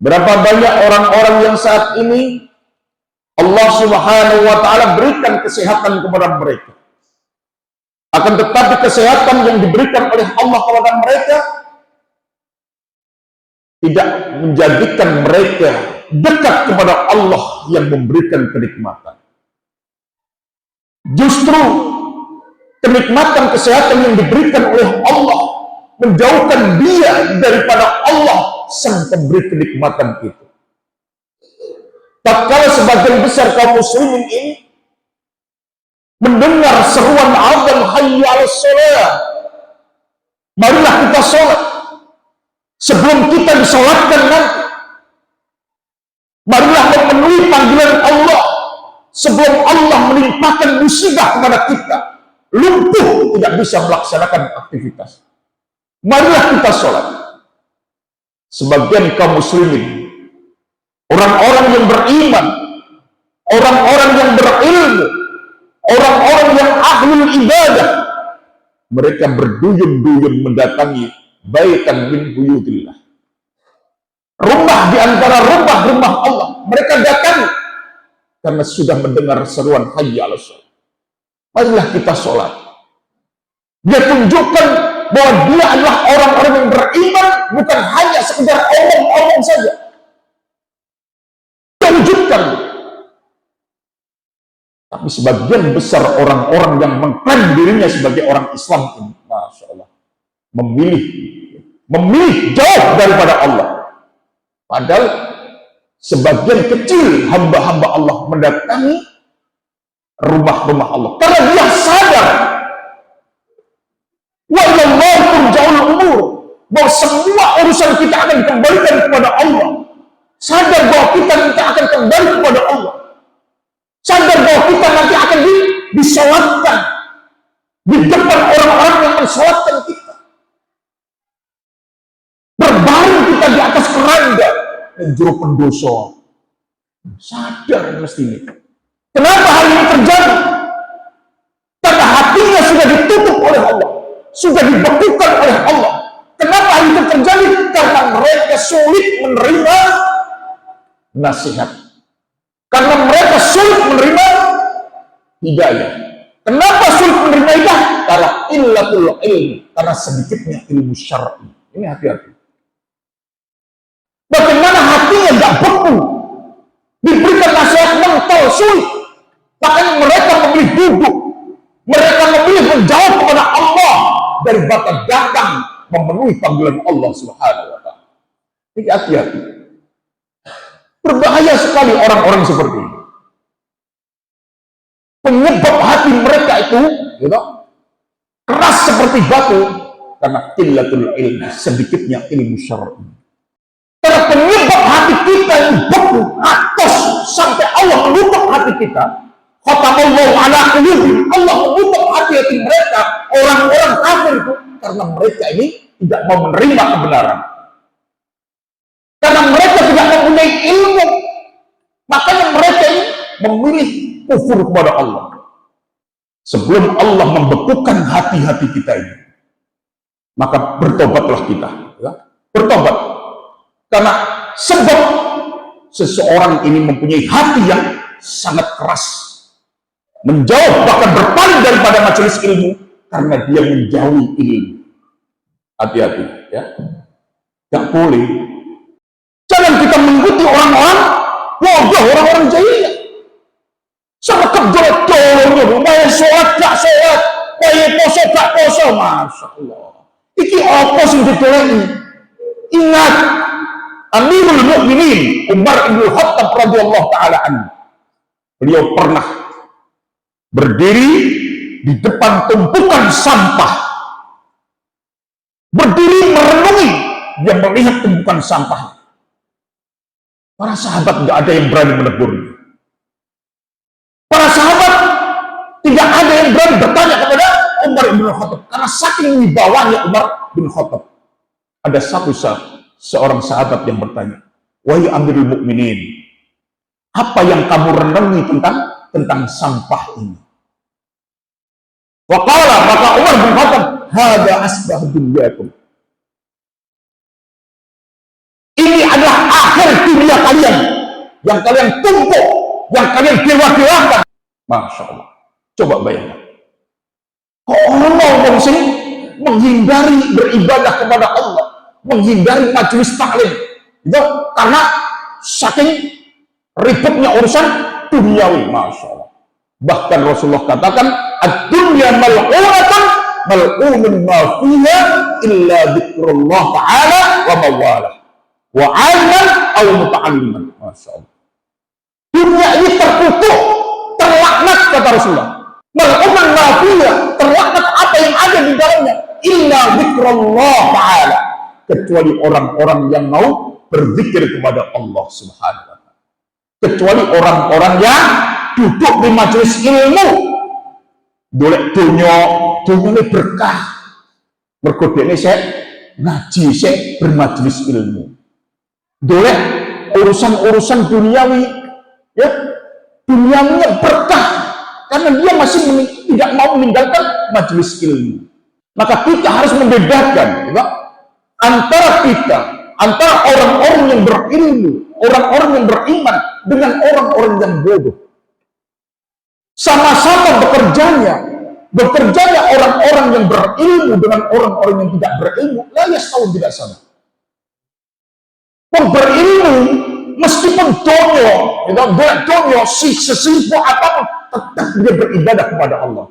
Berapa banyak orang-orang yang saat ini Allah Subhanahu wa Ta'ala berikan kesehatan kepada mereka, akan tetapi kesehatan yang diberikan oleh Allah kepada mereka tidak menjadikan mereka dekat kepada Allah yang memberikan kenikmatan. Justru kenikmatan kesehatan yang diberikan oleh Allah menjauhkan dia daripada Allah sang pemberi kenikmatan itu. Tatkala sebagian besar kaum muslimin ini mendengar seruan adzan hayya 'alas shalah, marilah kita sholat. Sebelum kita disolatkan nanti, marilah memenuhi panggilan Allah sebelum Allah melimpahkan musibah kepada kita, lumpuh tidak bisa melaksanakan aktivitas. Marilah kita sholat. Sebagian kaum muslimin, orang-orang yang beriman, orang-orang yang berilmu, orang-orang yang ahlul ibadah, mereka berduyun-duyun mendatangi baitan min buyutillah, rumah di antara rumah-rumah Allah. Mereka datangi karena sudah mendengar seruan hayya 'alas shalah. Marilah kita sholat. Dia tunjukkan bahwa dia adalah orang-orang yang beriman, bukan hanya sekedar omong-omong saja. Tunjukkan. Tapi sebagian besar orang-orang yang mengklaim dirinya sebagai orang Islam ini, Masya Allah, memilih jauh daripada Allah. Padahal sebagian kecil hamba-hamba Allah mendatangi rumah-rumah Allah karena dia sadar wa ilallah turja'ul umur, bahwa semua urusan kita akan dikembalikan kepada Allah. Sadar bahwa kita nanti akan kembali kepada Allah. Sadar bahwa kita nanti akan disolatkan di depan orang-orang yang mensolatkan kita. Berbaring kita di atas keranda menjuru pendosa. Sadar mestinya. Kenapa hal ini terjadi? Karena hatinya sudah ditutup oleh Allah, sudah dibekukan oleh Allah. Kenapa hal itu terjadi? Karena mereka sulit menerima nasihat. Karena mereka sulit menerima hidayah. Kenapa sulit menerima hidayah? Karena illatul ilmi, karena sedikitnya ilmu syar'i. Ini hati-hati. Bagaimana hatinya gak beku, diberikan nasihat mental sulit, makanya mereka memilih duduk, mereka memilih menjauh kepada Allah daripada datang memenuhi panggilan Allah Subhanahu wa Ta'ala. Ini hati-hati. Berbahaya sekali orang-orang seperti ini. Penyebab hati mereka itu keras seperti batu karena qillatul ilmi, sedikitnya ilmu syar'i. Karena penyebab hati kita yang beku, atos sampai Allah menutup hati kita. Khatamallahu ala qulubihim, Allah menutup hati-hati mereka, orang-orang kafir itu, karena mereka ini tidak mau menerima kebenaran. Karena mereka tidak mempunyai ilmu, makanya mereka ini memilih kufur kepada Allah. Sebelum Allah membekukan hati-hati kita ini, maka bertobatlah kita, ya? Bertobat. Karena sebab seseorang ini mempunyai hati yang sangat keras, menjauh bahkan berpaling daripada majelis ilmu karena dia menjauhi ilmu. Hati-hati, ya. Gak boleh. Jangan kita mengikuti orang-orang bodoh, orang-orang jahiliyah. Sama kejelek-jeleknya, bayar sholat gak sholat, bayar poso gak poso, Masya Allah. Iki apa sih diteleni? Ingat, Amirul Mukminin Umar bin Khattab radhiyallahu taala anhu, beliau pernah berdiri di depan tumpukan sampah, berdiri merenungi, dia melihat tumpukan sampah. Para sahabat tidak ada yang berani menegurnya. Para sahabat tidak ada yang berani bertanya kepada Umar bin Khattab karena saking wibawanya Umar bin Khattab. Ada seorang sahabat yang bertanya, wahai Amirul Mukminin, apa yang kamu renungi tentang sampah ini? Waqala, maka Umar bin Khattab, hada asbah dunyakum. Ini adalah akhir dunia kalian yang kalian tumpuk, yang kalian dewa-dewakan. Masya Allah. Coba bayangkan. Kok orang sih menghindari beribadah kepada Allah, menghindari majelis taklim, itu karena saking ribetnya urusan duniawi. Masya Allah. Bahkan Rasulullah katakan, ad-dunya mal'unatan mal'unun ma fiha illa dzikrullah ta'ala wa mawalah wa 'aliman aw muta'alliman. Masya Allah. Dunia ini terkutuk, terlaknat, kata Rasulullah. Mal'unun ma fiha, terlaknat apa yang ada di dalamnya, illa dzikrullah ta'ala, kecuali orang-orang yang mau berzikir kepada Allah Subhanahu wa ta'ala, kecuali orang-orang yang duduk di majelis ilmu. Dolek dunia ini berkah, berkodenya saya ngaji, saya bermajelis ilmu. Dolek urusan-urusan duniawi, ya duniawinya berkah karena dia masih tidak mau meninggalkan majelis ilmu. Maka kita harus membedakan, ya, antara orang-orang yang berilmu, orang-orang yang beriman dengan orang-orang yang bodoh. Sama-sama bekerjanya orang-orang yang berilmu dengan orang-orang yang tidak berilmu, layas tahun tidak sama. Orang berilmu meskipun donyo, sesibuk apapun, tetap dia beribadah kepada Allah.